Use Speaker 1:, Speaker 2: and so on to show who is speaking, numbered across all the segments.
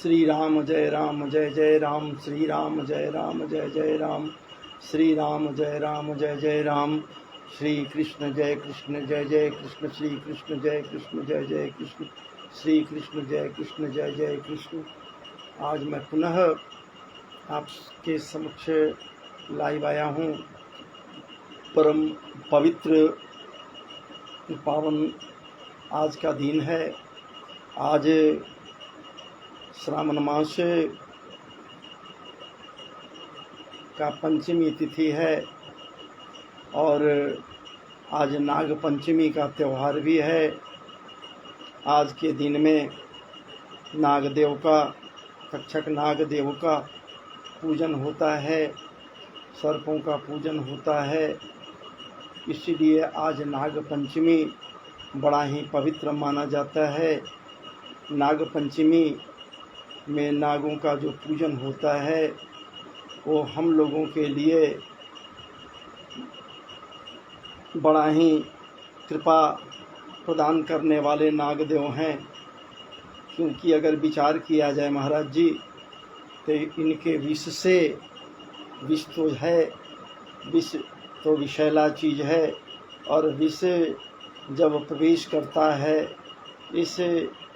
Speaker 1: श्री राम जय जय राम, श्री राम जय जय राम, श्री राम जय राम, श्री कृष्ण जय कृष्ण, श्री कृष्ण जय कृष्ण, श्री कृष्ण जय कृष्ण। आज मैं पुनः आपके समक्ष लाइव आया हूँ। परम पवित्र पावन आज का दिन है। आज श्रावण मास का पंचमी तिथि है और आज नाग पंचमी का त्यौहार भी है। आज के दिन में नागदेव का, तक्षक नागदेव का पूजन होता है, सर्पों का पूजन होता है। इसलिए आज नाग पंचमी बड़ा ही पवित्र माना जाता है। नाग पंचमी में नागों का जो पूजन होता है वो हम लोगों के लिए बड़ा ही कृपा प्रदान करने वाले नागदेव हैं। क्योंकि अगर विचार किया जाए महाराज जी, तो इनके विष से, विष तो है, विष तो विषैला चीज़ है और विष जब प्रवेश करता है इस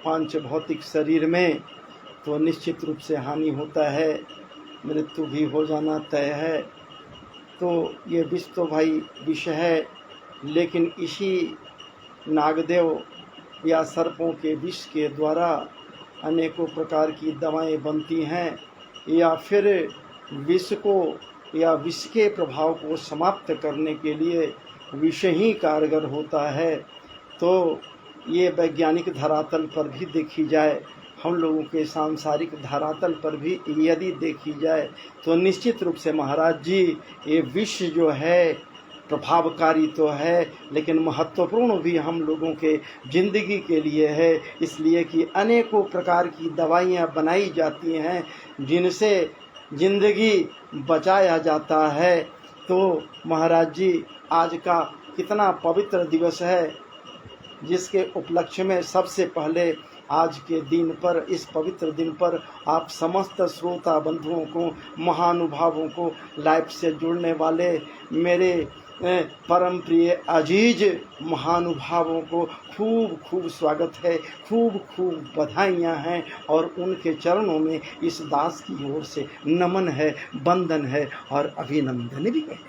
Speaker 1: पांच भौतिक शरीर में तो निश्चित रूप से हानि होता है, मृत्यु भी हो जाना तय है। तो ये विष तो भाई विष है, लेकिन इसी नागदेव या सर्पों के विष के द्वारा अनेकों प्रकार की दवाएं बनती हैं, या फिर विष को या विष के प्रभाव को समाप्त करने के लिए विष ही कारगर होता है। तो ये वैज्ञानिक धरातल पर भी देखी जाए, हम लोगों के सांसारिक धरातल पर भी यदि देखी जाए तो निश्चित रूप से महाराज जी ये विष जो है प्रभावकारी तो है, लेकिन महत्वपूर्ण भी हम लोगों के ज़िंदगी के लिए है। इसलिए कि अनेकों प्रकार की दवाइयाँ बनाई जाती हैं जिनसे ज़िंदगी बचाया जाता है। तो महाराज जी आज का कितना पवित्र दिवस है, जिसके उपलक्ष्य में सबसे पहले आज के दिन पर, इस पवित्र दिन पर आप समस्त श्रोता बंधुओं को, महानुभावों को, लाइव से जुड़ने वाले मेरे परम प्रिय अजीज महानुभावों को खूब खूब स्वागत है, खूब खूब बधाइयाँ हैं और उनके चरणों में इस दास की ओर से नमन है, वंदन है और अभिनंदन भी है।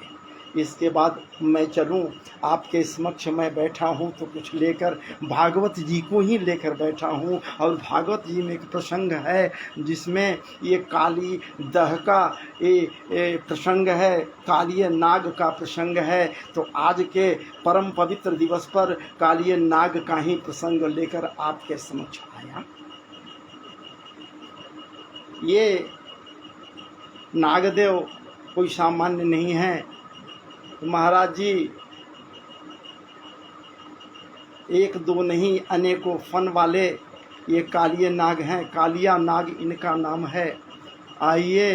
Speaker 1: इसके बाद मैं चलूं, आपके समक्ष मैं बैठा हूं तो कुछ लेकर भागवत जी को ही लेकर बैठा हूं। और भागवत जी में एक प्रसंग है जिसमें ये काली दह का ये प्रसंग है, कालिय नाग का प्रसंग है। तो आज के परम पवित्र दिवस पर कालिय नाग का ही प्रसंग लेकर आपके समक्ष आया। ये नागदेव कोई सामान्य नहीं है महाराज जी, एक दो नहीं अनेकों फन वाले ये कालिय नाग हैं। कालिया नाग इनका नाम है। आइए,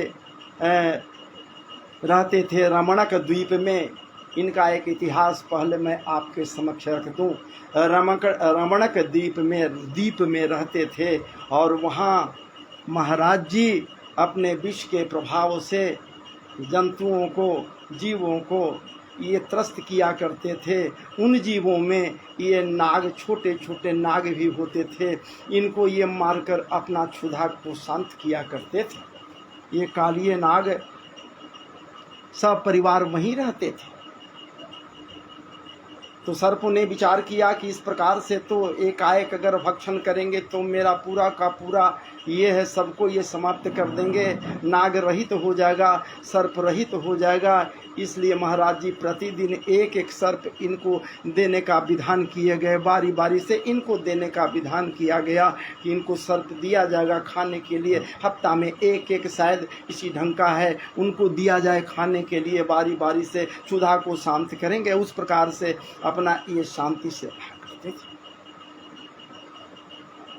Speaker 1: रहते थे रमणक द्वीप में। इनका एक इतिहास पहले मैं आपके समक्ष रख दूं। रमणक द्वीप में रहते थे और वहाँ महाराज जी अपने विष के प्रभाव से जंतुओं को, जीवों को ये त्रस्त किया करते थे। उन जीवों में ये नाग, छोटे छोटे नाग भी होते थे, इनको ये मारकर अपना क्षुधा को शांत किया करते थे। ये कालिए नाग सब परिवार वहीं रहते थे। तो सर्पों ने विचार किया कि इस प्रकार से तो एकाएक अगर भक्षण करेंगे तो मेरा पूरा का पूरा ये है, सबको ये समाप्त कर देंगे, नाग रहित हो जाएगा, सर्प रहित हो जाएगा। इसलिए महाराज जी प्रतिदिन एक एक सर्प इनको देने का विधान किए गए, बारी बारी से इनको देने का विधान किया गया कि इनको सर्प दिया जाएगा खाने के लिए। हफ्ता में एक एक शायद इसी ढंग का है, उनको दिया जाए खाने के लिए, बारी बारी से क्षुधा को शांत करेंगे। उस प्रकार से अपना ये शांति से रहा करते थे।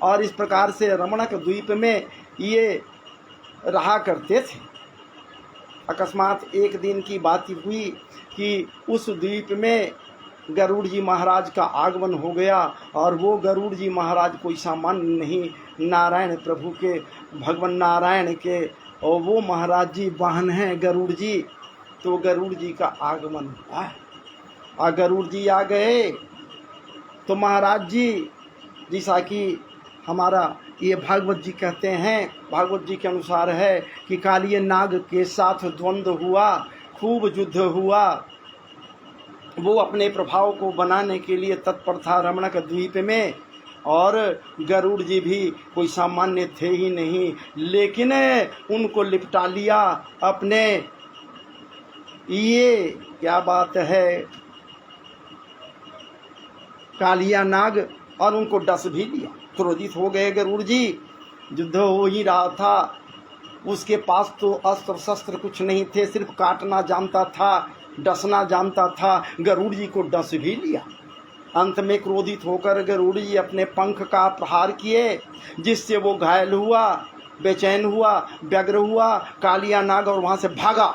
Speaker 1: और इस प्रकार से रमणक द्वीप में ये रहा करते थे। अकस्मात एक दिन की बात हुई कि उस द्वीप में गरुड़ जी महाराज का आगमन हो गया। और वो गरुड़ जी महाराज कोई सामान्य नहीं, नारायण प्रभु के, भगवान नारायण के, और वो महाराज जी वाहन हैं गरुड़ जी। तो गरुड़ जी का आगमन हुआ और गरुड़ जी आ गए तो महाराज जी, जैसा कि हमारा ये भागवत जी कहते हैं, भागवत जी के अनुसार है कि कालिए नाग के साथ द्वंद्व हुआ, खूब युद्ध हुआ। वो अपने प्रभाव को बनाने के लिए तत्पर था रमणक द्वीप में, और गरुड़ जी भी कोई सामान्य थे ही नहीं, लेकिन उनको लिपटा लिया अपने, ये क्या बात है, कालिया नाग, और उनको डस भी लिया। क्रोधित हो गए गरुड़ जी। युद्ध हो ही रहा था, उसके पास तो अस्त्र शस्त्र कुछ नहीं थे, सिर्फ काटना जानता था, डसना जानता था। गरुड़ जी को डस भी लिया। अंत में क्रोधित होकर गरुड़ जी अपने पंख का प्रहार किए, जिससे वो घायल हुआ, बेचैन हुआ, व्यग्र हुआ। कालिया नाग और वहाँ से भागा।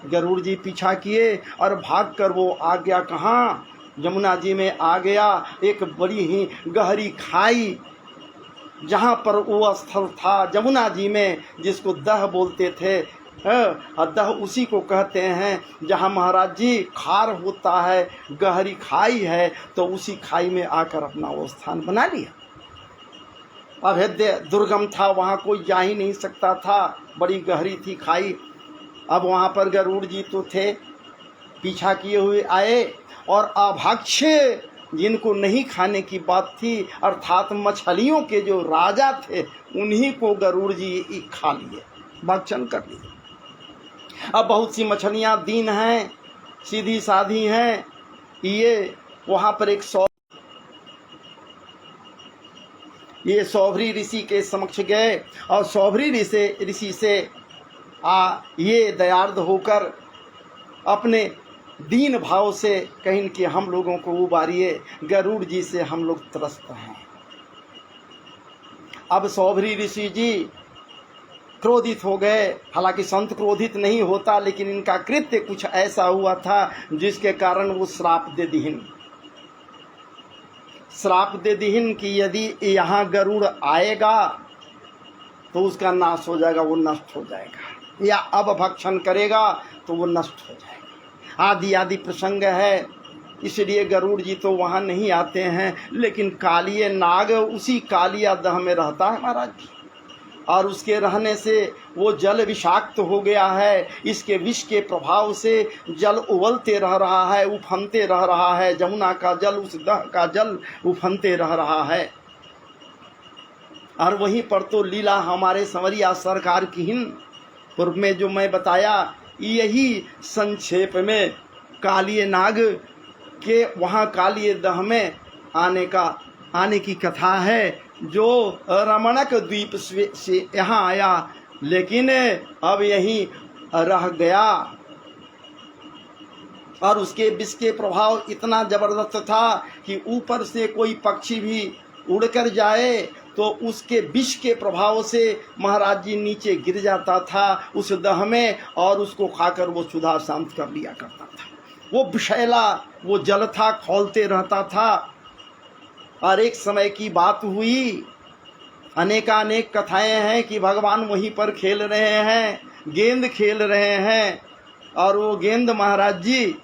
Speaker 1: गरुड़ जी पीछा किए और भागकर वो आ गया कहाँ, यमुना जी में आ गया। एक बड़ी ही गहरी खाई, जहाँ पर वो स्थल था यमुना जी में, जिसको दह बोलते थे। दह उसी को कहते हैं जहाँ महाराज जी खार होता है, गहरी खाई है, तो उसी खाई में आकर अपना वो स्थान बना लिया। अभेद्य दुर्गम था, वहाँ कोई जा ही नहीं सकता था, बड़ी गहरी थी खाई। अब वहाँ पर गरुड़ जी तो थे, पीछा किए हुए आए, और अभक्ष जिनको नहीं खाने की बात थी, अर्थात मछलियों के जो राजा थे, उन्हीं को गरुड़ जी खा लिए, भक्षण कर लिए। अब बहुत सी मछलियाँ दीन हैं, सीधी साधी हैं। ये वहाँ पर एक ये सौभरी ऋषि के समक्ष गए, और सौभरी ऋषि से ये दयार्द होकर अपने दीन भाव से कहीं कि हम लोगों को उबारिए, गरुड़ जी से हम लोग त्रस्त हैं। अब सौभरी ऋषि जी क्रोधित हो गए। हालांकि संत क्रोधित नहीं होता, लेकिन इनका कृत्य कुछ ऐसा हुआ था जिसके कारण वो श्राप दे दीहिन कि यदि यहाँ गरुड़ आएगा तो उसका नाश हो जाएगा, वो नष्ट हो जाएगा, या अब भक्षण करेगा तो वो नष्ट हो जाएगा। आदि प्रसंग है, इसलिए गरुड़ जी तो वहाँ नहीं आते हैं। लेकिन कालिए नाग उसी कालिया दह में रहता है महाराज जी, और उसके रहने से वो जल विषाक्त हो गया है। इसके विष के प्रभाव से जल उबलते रह रहा है, उफनते रह रहा है। यमुना का जल, उस दह का जल उफनते रह रहा है। और वहीं पर तो लीला हमारे संवरिया सरकार की हिन पूर्व में जो मैं बताया, यही संक्षेप में कालिए नाग के वहाँ कालिए दह में आने की कथा है, जो रमणक द्वीप से यहाँ आया, लेकिन अब यहीं रह गया। और उसके विष के प्रभाव इतना जबरदस्त था कि ऊपर से कोई पक्षी भी उड़कर जाए तो उसके विष के प्रभाव से महाराज जी नीचे गिर जाता था उस दह में, और उसको खाकर वो सुधा शांत कर लिया करता था। वो विषैला वो जल था, खौलते रहता था। और एक समय की बात हुई, अनेकानेक कथाएं हैं कि भगवान वहीं पर खेल रहे हैं, गेंद खेल रहे हैं, और वो गेंद महाराज जी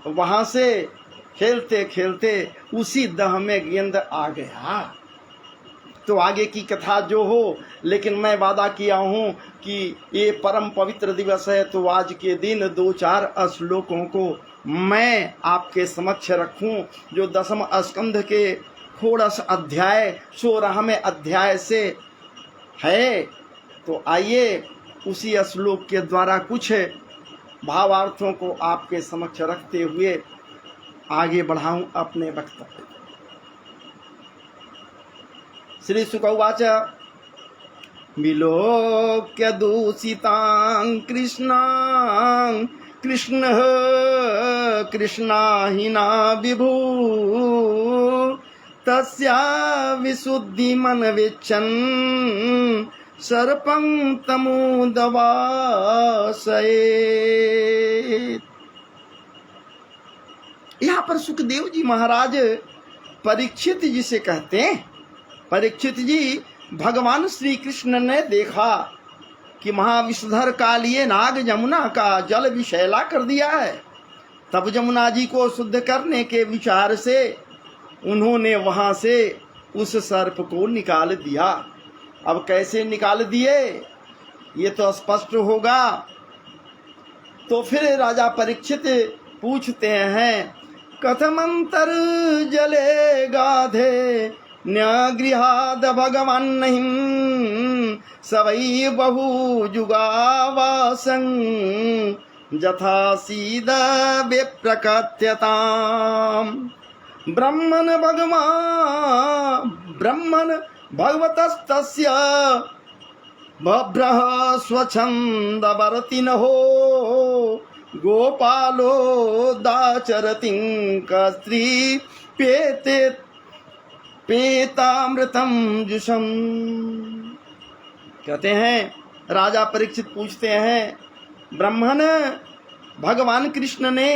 Speaker 1: वहाँ से खेलते खेलते उसी दह में गेंद आ गया। तो आगे की कथा जो हो, लेकिन मैं वादा किया हूँ कि ये परम पवित्र दिवस है, तो आज के दिन 2-4 श्लोकों को मैं आपके समक्ष रखूं, जो 10वें स्कंध के षोडश अध्याय 16वें अध्याय से है। तो आइए उसी श्लोक के द्वारा कुछ भावार्थों को आपके समक्ष रखते हुए आगे बढ़ाऊं अपने वक्तव्य। श्री शुक उवाच विलोक्य दूषितां कृष्णां कृष्णः कृष्णाहिना विभू तस्या विशुद्धिमन्वेक्षन् सर्पं तमुदवासयेत्। यहाँ पर सुखदेव जी महाराज परीक्षित जी से कहते हैं, परीक्षित जी, भगवान श्री कृष्ण ने देखा कि महाविषधर कालिए नाग जमुना का जल विषैला कर दिया है। तब जमुना जी को शुद्ध करने के विचार से उन्होंने वहां से उस सर्प को निकाल दिया। अब कैसे निकाल दिए ये तो स्पष्ट होगा। तो फिर राजा परीक्षित पूछते हैं, कथमंतर जले गाधे न्यगृहाद भगवान नहीं सवै बहु जुगावासं जथा सीद विप्रकथ्यताम् ब्रह्मन् भगवतस्तस्य बभ्रः स्वच्छन्दवर्तिनः गोपालो दाचरतिं कस्त्री पेतामृतम जुषम। कहते हैं, राजा परीक्षित पूछते हैं, ब्रह्मन भगवान कृष्ण ने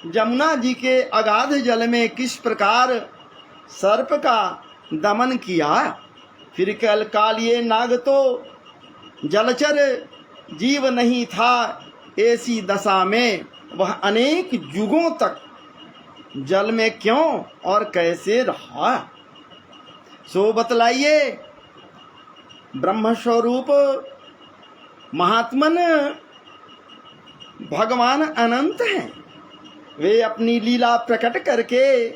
Speaker 1: जमुना जी के अगाध जल में किस प्रकार सर्प का दमन किया। फिर कल कालिए नाग तो जलचर जीव नहीं था, ऐसी दशा में वह अनेक युगों तक जल में क्यों और कैसे रहा, सो बतलाइए। ब्रह्म स्वरूप महात्मन भगवान अनंत हैं, वे अपनी लीला प्रकट करके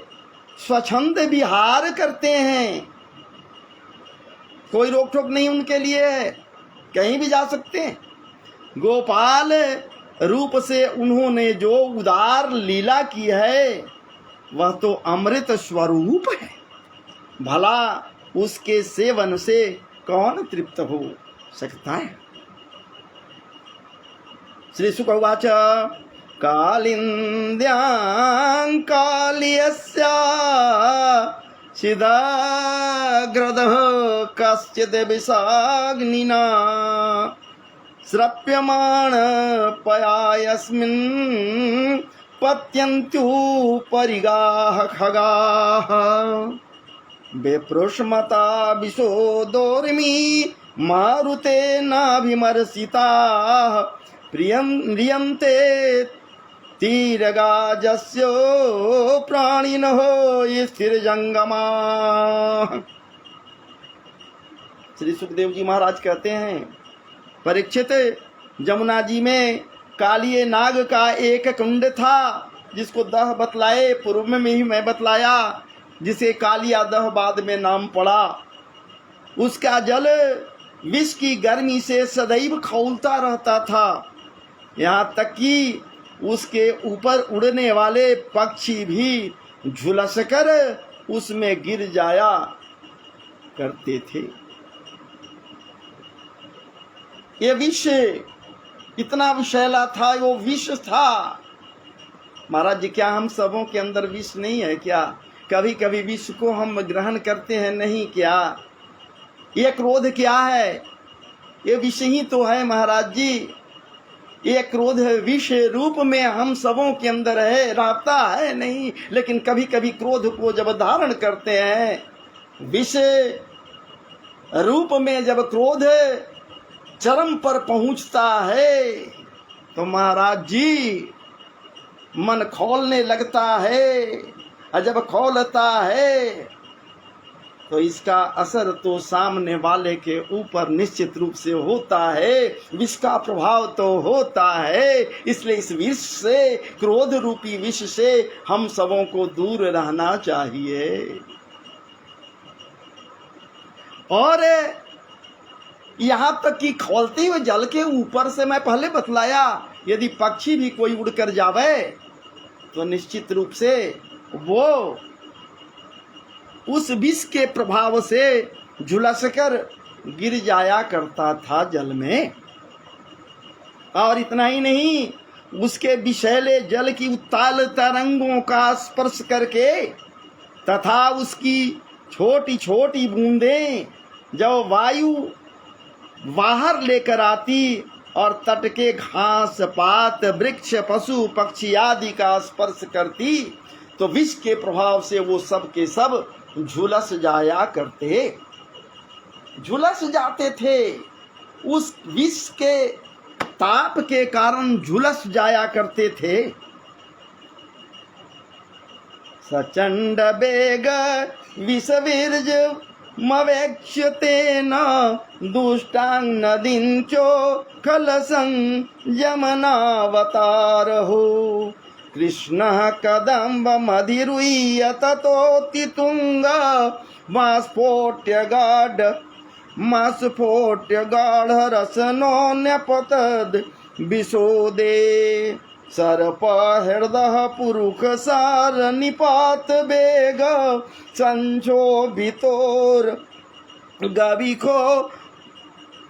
Speaker 1: स्वच्छंद विहार करते हैं, कोई रोक टोक नहीं उनके लिए, कहीं भी जा सकते हैं। गोपाल रूप से उन्होंने जो उदार लीला की है वह तो अमृत स्वरूप है, भला उसके सेवन से कौन तृप्त हो सकता है। श्री शुक उवाच, कालिन्द्यां कालियस्या सिदाग्रदः कश्चिद् विषाग्निना श्रप्यमाण पयायस्मिन् पत्यन्त्युपरिगाः खगाः विप्रुष्मता विशोदोर्मी मारुते नाभिमर्शिताः प्रियन्ते तीरगाजस्यो प्राणिनः स्थिरजंगमा। श्री सुखदेव जी महाराज कहते हैं, परीक्षित, जमुना जी में कालिए नाग का एक कुंड था जिसको दह बतलाए, पूर्व में ही मैं बतलाया, जिसे कालिया दह बाद में नाम पड़ा। उसका जल विष की गर्मी से सदैव खौलता रहता था, यहाँ तक कि उसके ऊपर उड़ने वाले पक्षी भी झुलसकर उसमें गिर जाया करते थे। ये विष इतना विषैला था, वो विष था। महाराज जी, क्या हम सबों के अंदर विष नहीं है क्या? कभी कभी विष को हम ग्रहण करते हैं नहीं क्या? ये क्रोध क्या है? ये विष ही तो है महाराज जी। ये क्रोध विष रूप में हम सबों के अंदर है, रहता है नहीं, लेकिन कभी कभी क्रोध को जब धारण करते हैं, विष रूप में जब क्रोध चरम पर पहुंचता है तो महाराज जी मन खौलने लगता है, और जब खौलता है तो इसका असर तो सामने वाले के ऊपर निश्चित रूप से होता है, विष का प्रभाव तो होता है। इसलिए इस विष से, क्रोध रूपी विष से हम सबों को दूर रहना चाहिए। और यहाँ तक कि खौलते हुए जल के ऊपर से मैं पहले बतलाया, यदि पक्षी भी कोई उड़कर जावे तो निश्चित रूप से वो उस विष के प्रभाव से झुलसकर गिर जाया करता था जल में। और इतना ही नहीं, उसके विषैले जल की उत्ताल तरंगों का स्पर्श करके तथा उसकी छोटी छोटी बूंदें जब वायु बाहर लेकर आती और तट के घास पात वृक्ष पशु पक्षी आदि का स्पर्श करती, तो विष के प्रभाव से वो सब के सब झुलस जाया करते, झुलस जाते थे। उस विष के ताप के कारण झुलस जाया करते थे। सचंड बेग विषवीर्ज मवेक्ष्यते न दुष्टांग नदींचो खलसं यमनावतारहो कृष्ण कदम्ब मधिरुह्य ततोति तुंग मास्फोट्य गाढ़ रसनोन्यपतद विशोदे सर्प हृदय पुरुष सार निपात बेग संशोभितोर गविखो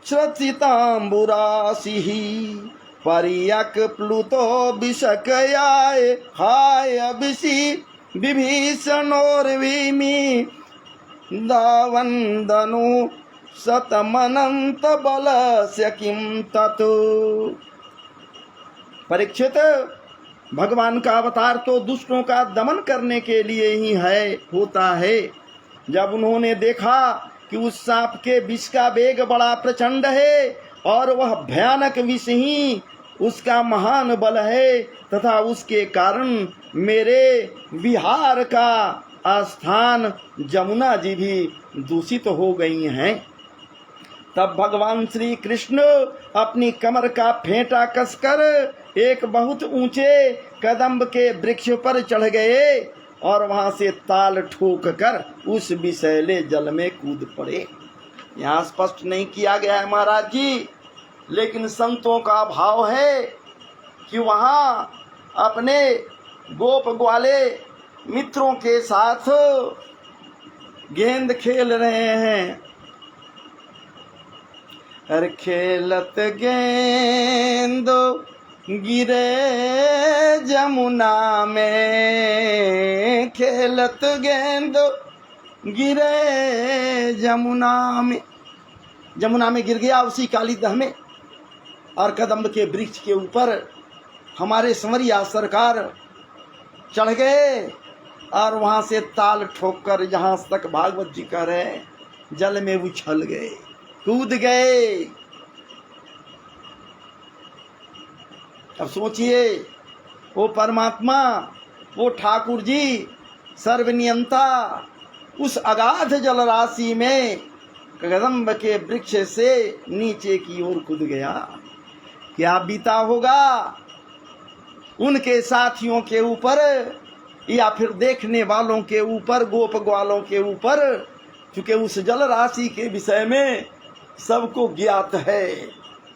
Speaker 1: श्रथितांबुरासिः परियक प्लुतो विषकयाय हाय विषि विभीषणोर्विमि दावन्दनु शतमनंत बलस्य किं तत्। परीक्षित, भगवान का अवतार तो दुष्टों का दमन करने के लिए ही होता है। जब उन्होंने देखा कि उस सांप के विष का वेग बड़ा प्रचंड है और वह भयानक विष ही उसका महान बल है तथा उसके कारण मेरे विहार का स्थान जमुना जी भी दूषित हो गई हैं, तब भगवान श्री कृष्ण अपनी कमर का फेंटा कसकर एक बहुत ऊंचे कदम्ब के वृक्ष पर चढ़ गए और वहां से ताल ठोक कर उस विषैले जल में कूद पड़े। यहाँ स्पष्ट नहीं किया गया है महाराज जी, लेकिन संतों का भाव है कि वहां अपने गोप ग्वाले मित्रों के साथ गेंद खेल रहे हैं। हर खेलत गेंद गिरे जमुना में, खेलत गेंद गिरे जमुना में गिर गया उसी काली दह में। और कदम्ब के वृक्ष के ऊपर हमारे संवरिया सरकार चढ़ गए और वहां से ताल ठोक कर जहां तक भागवत जी कह रहे जल में उछल गए, कूद गए। अब सोचिए, वो परमात्मा, वो ठाकुर जी सर्वनियंता उस अगाध जल राशि में कदम्ब के वृक्ष से नीचे की ओर कूद गया, क्या बीता होगा उनके साथियों के ऊपर या फिर देखने वालों के ऊपर, गोप ग्वालों के ऊपर। क्योंकि उस जल राशि के विषय में सबको ज्ञात है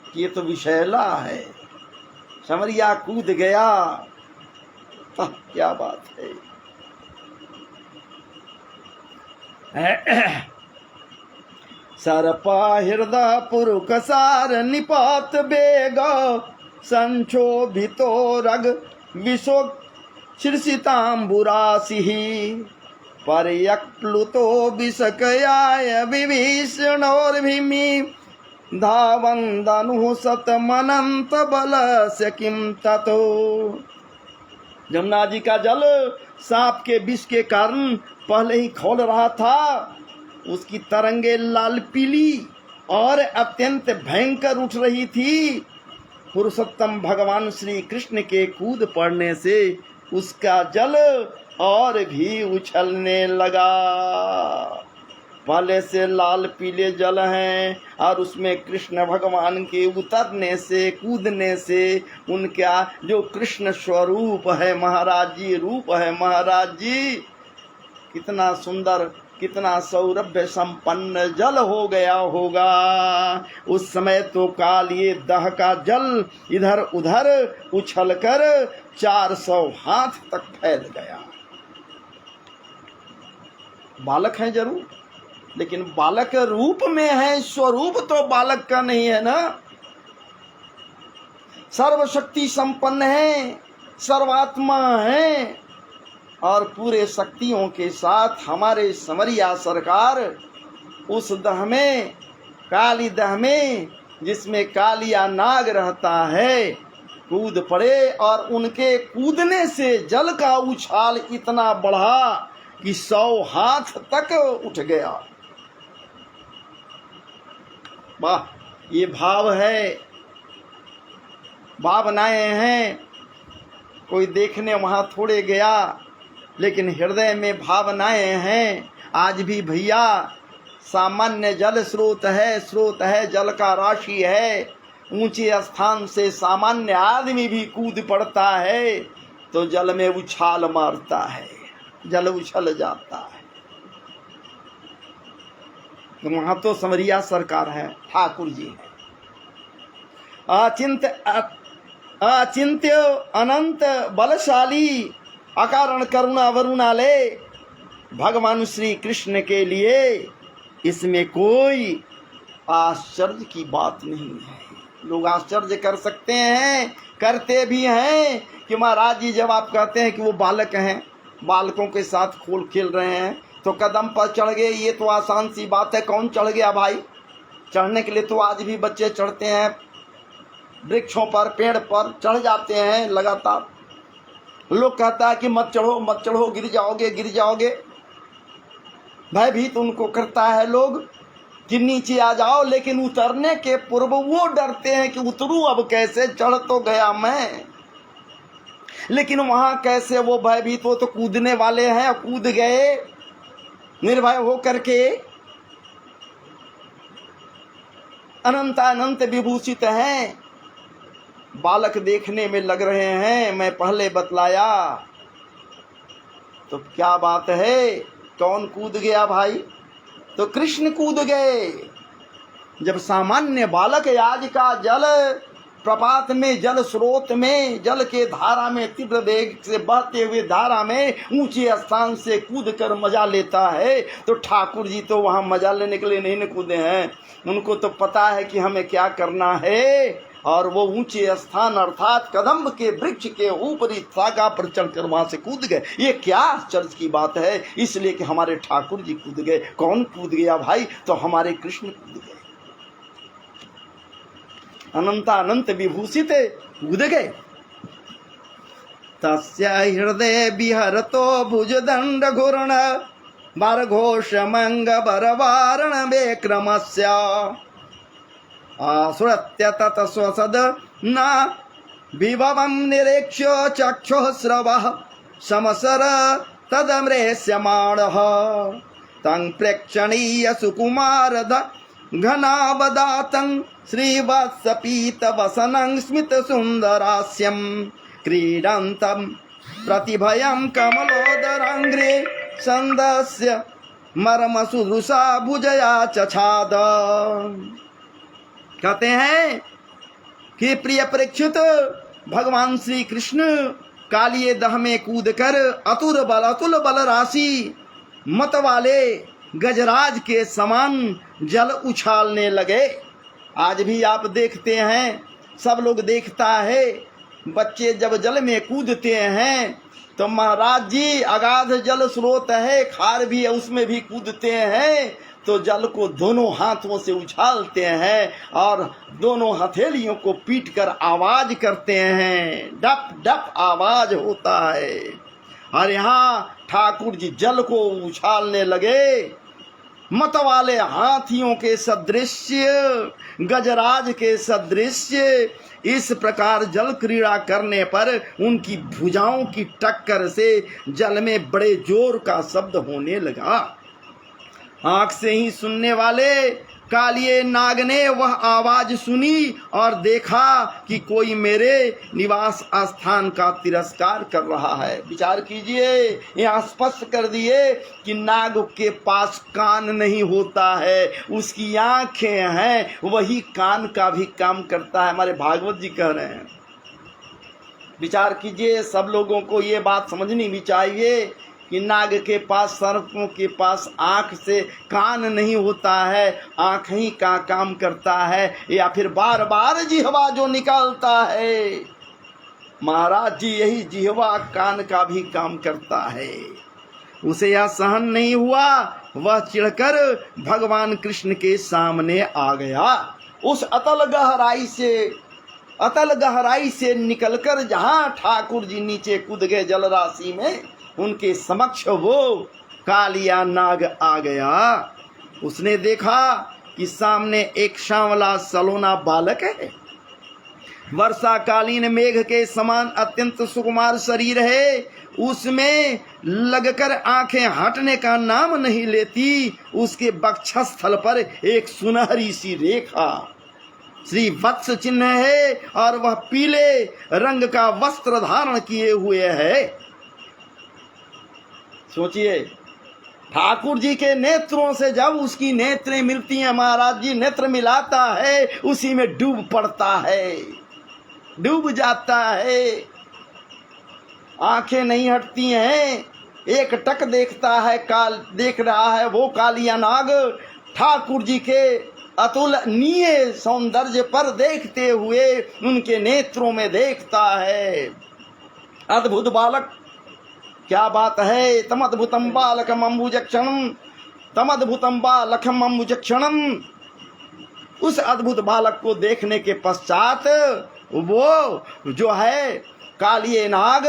Speaker 1: कि ये तो विषैला है। समरिया कूद गया, क्या बात है। सर्पा हृदय पुरुष सार निपात बेग संक्षोभितो रग विशो शीर्षितांबुरासिः पर्यक्प्लुतो विषकयाय विभीषणोर्भिमि धावन्दनुः शतमनंत बलस्य किं ततो। जमुना जी का जल सांप के विष के कारण पहले ही खौल रहा था। उसकी तरंगे लाल पीली और अत्यंत भयंकर उठ रही थी। पुरुषोत्तम भगवान श्री कृष्ण के कूद पड़ने से उसका जल और भी उछलने लगा। पहले से लाल पीले जल हैं और उसमें कृष्ण भगवान के उतरने से, कूदने से उनका जो कृष्ण स्वरूप है महाराज जी, रूप है महाराज जी, कितना सुंदर, कितना सौरभ्य संपन्न जल हो गया होगा। उस समय तो कालिए दह का जल इधर उधर उछलकर 400 हाथ तक फैल गया। बालक है जरूर, लेकिन बालक रूप में है, स्वरूप तो बालक का नहीं है ना। सर्वशक्ति संपन्न है, सर्वात्मा है और पूरे शक्तियों के साथ हमारे संवरिया सरकार उस दह में, काली दह में, जिसमें कालिया नाग रहता है, कूद पड़े और उनके कूदने से जल का उछाल इतना बढ़ा कि 100 हाथ तक उठ गया। वाह, ये भाव है, भावनाएं हैं। कोई देखने वहां थोड़े गया, लेकिन हृदय में भावनाएं हैं। आज भी भैया सामान्य जल स्रोत है, जल का राशि है। ऊंचे स्थान से सामान्य आदमी भी कूद पड़ता है तो जल में उछाल मारता है, जल उछल जाता है। तो वहां तो समरिया सरकार है, ठाकुर जी है। अचिंत्य अनंत बलशाली अकारण करुणा वरुणालय भगवान श्री कृष्ण के लिए इसमें कोई आश्चर्य की बात नहीं है। लोग आश्चर्य कर सकते हैं, करते भी हैं कि महाराज जी जब आप कहते हैं कि वो बालक हैं, बालकों के साथ खोल खेल रहे हैं तो कदम पर चढ़ गए, ये तो आसान सी बात है। कौन चढ़ गया भाई? चढ़ने के लिए तो आज भी बच्चे चढ़ते हैं, वृक्षों पर, पेड़ पर चढ़ जाते हैं लगातार। लोग कहता है कि मत चढ़ो मत चढ़ो, गिर जाओगे गिर जाओगे। भयभीत उनको करता है लोग कि नीचे आ जाओ, लेकिन उतरने के पूर्व वो डरते हैं कि उतरूं अब कैसे, चढ़ तो गया मैं। लेकिन वहां कैसे वो भयभीत, वो तो कूदने वाले हैं, कूद गए निर्भय हो करके। अनंत अनंत विभूषित हैं, बालक देखने में लग रहे हैं। मैं पहले बतलाया तो क्या बात है, कौन कूद गया भाई? तो कृष्ण कूद गए। जब सामान्य बालक आज का जल प्रपात में, जल स्रोत में, जल के धारा में, तीव्र वेग से बहते हुए धारा में ऊंचे स्थान से कूद कर मजा लेता है, तो ठाकुर जी तो वहां मजा लेने के लिए नहीं न कूदे हैं। उनको तो पता है कि हमें क्या करना है, और वो ऊंचे स्थान अर्थात कदम्ब के वृक्ष के ऊपरी शाखा पर चढ़कर वहां से कूद गए। ये क्या आश्चर्य की बात है, इसलिए कि हमारे ठाकुर जी कूद गए। कौन कूद गया भाई? तो हमारे कृष्ण कूद गए, अनंत अनंत विभूषित कूद गए। तस्य हृदय विहरतो भुजदंड घूर्ण बारघोष मंग बरवारण विक्रमस्य आसुरत्य तत स्वसद न विभवं निरीक्ष्य चक्षुः श्रवः समसर तदमृष्यमाणः तं प्रेक्षणीय सुकुमारद घनावदातं श्रीवत्सपीतवसनं स्मितसुन्दरास्यं क्रीडन्तं प्रतिभयं कमलोदराङ्ग्रे छन्दस्य मर्मसुदृशा भुजया चछाद। कहते हैं कि प्रिय परीक्षित, भगवान श्री कृष्ण कालिये दह में कूदकर अतुल बल राशि मत वाले गजराज के समान जल उछालने लगे। आज भी आप देखते हैं, सब लोग देखता है, बच्चे जब जल में कूदते हैं तो महाराज जी अगाध जल स्रोत है, खार भी है, उसमें भी कूदते हैं तो जल को दोनों हाथों से उछालते हैं और दोनों हथेलियों को पीट कर आवाज करते हैं, डप डप आवाज होता है। और यहाँ ठाकुर जी जल को उछालने लगे, मत वाले हाथियों के सदृश्य, गजराज के सदृश्य। इस प्रकार जल क्रीड़ा करने पर उनकी भुजाओं की टक्कर से जल में बड़े जोर का शब्द होने लगा। आंख से ही सुनने वाले कालिये नाग ने वह आवाज सुनी और देखा कि कोई मेरे निवास स्थान का तिरस्कार कर रहा है। विचार कीजिए, यहाँ स्पष्ट कर दिए कि नाग के पास कान नहीं होता है, उसकी आंखें हैं, वही कान का भी काम करता है। हमारे भागवत जी कह रहे हैं। विचार कीजिए, सब लोगों को ये बात समझनी भी चाहिए कि नाग के पास, सर्पों के पास आँख से कान नहीं होता है, आँख ही का काम करता है, या फिर बार बार जिह्वा जो निकालता है, महाराज जी यही जिह्वा कान का भी काम करता है। उसे यह सहन नहीं हुआ, वह चिढ़कर भगवान कृष्ण के सामने आ गया। उस अतल गहराई से अतल गहराई से निकलकर जहां ठाकुर जी नीचे कूद गए जल राशि में, उनके समक्ष वो कालिया नाग आ गया। उसने देखा कि सामने एक सांवला सलोना बालक है, वर्षाकालीन मेघ के समान अत्यंत सुकुमार शरीर है, उसमें लगकर आंखें हटने का नाम नहीं लेती। उसके वक्षस्थल पर एक सुनहरी सी रेखा श्री वत्स चिन्ह है और वह पीले रंग का वस्त्र धारण किए हुए है। सोचिए, ठाकुर जी के नेत्रों से जब उसकी नेत्रें मिलती हैं, महाराज जी नेत्र मिलाता है, उसी में डूब पड़ता है, डूब जाता है, आंखें नहीं हटती हैं, एक टक देखता है, देख रहा है वो कालिया नाग ठाकुर जी के अतुलनीय सौंदर्य पर देखते हुए उनके नेत्रों में देखता है। अद्भुत बालक, क्या बात है। तमद्भुतम बालकम अम्बुजक्षणम, तमद्भुतम बालकम अम्बुजक्षणम। उस अद्भुत बालक को देखने के पश्चात वो जो है कालिये नाग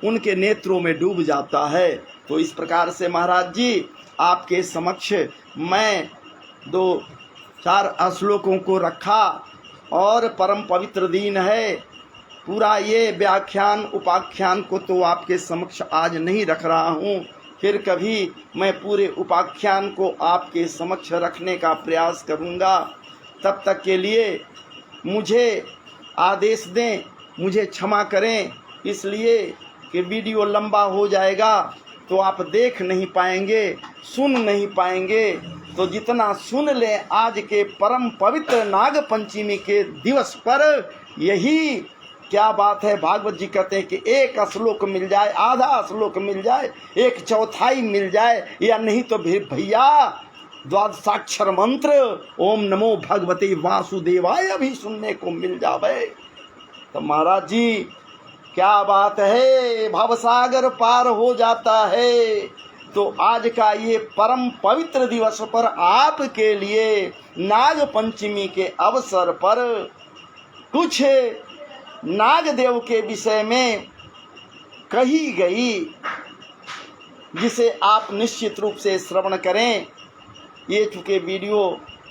Speaker 1: उनके नेत्रों में डूब जाता है। तो इस प्रकार से महाराज जी आपके समक्ष मैं 2-4 श्लोकों को रखा और परम पवित्र दिन है। पूरा ये व्याख्यान उपाख्यान को तो आपके समक्ष आज नहीं रख रहा हूँ, फिर कभी मैं पूरे उपाख्यान को आपके समक्ष रखने का प्रयास करूँगा। तब तक के लिए मुझे आदेश दें, मुझे क्षमा करें, इसलिए कि वीडियो लंबा हो जाएगा तो आप देख नहीं पाएंगे, सुन नहीं पाएंगे। तो जितना सुन लें आज के परम पवित्र नाग पंचमी के दिवस पर, यही क्या बात है। भागवत जी कहते हैं कि एक श्लोक मिल जाए, आधा श्लोक मिल जाए, 1/4 मिल जाए, या नहीं तो भैया द्वादशाक्षर मंत्र ओम नमो भगवते वासुदेवाय भी सुनने को मिल जावे। तो महाराज जी क्या बात है, भवसागर पार हो जाता है। तो आज का ये परम पवित्र दिवस पर आपके लिए नाग पंचमी के अवसर पर कुछ नागदेव के विषय में कही गई, जिसे आप निश्चित रूप से श्रवण करें। ये चूँकि वीडियो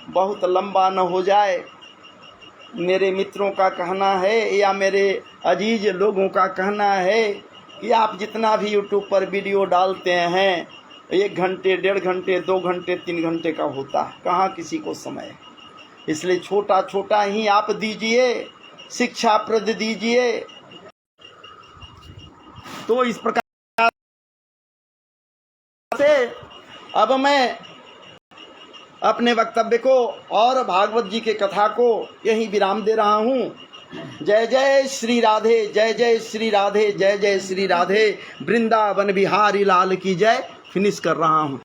Speaker 1: बहुत लंबा न हो जाए, मेरे मित्रों का कहना है या मेरे अजीज लोगों का कहना है कि आप जितना भी यूट्यूब पर वीडियो डालते हैं 1 घंटे, 1.5 घंटे, 2 घंटे, 3 घंटे का होता है, कहाँ किसी को समय। इसलिए छोटा छोटा ही आप दीजिए, शिक्षाप्रद दीजिए। तो इस प्रकार से अब मैं अपने वक्तव्य को और भागवत जी के कथा को यहीं विराम दे रहा हूँ। जय जय श्री राधे, जय जय श्री राधे, जय जय श्री राधे। वृंदावन बिहारी लाल की जय। फिनिश कर रहा हूँ।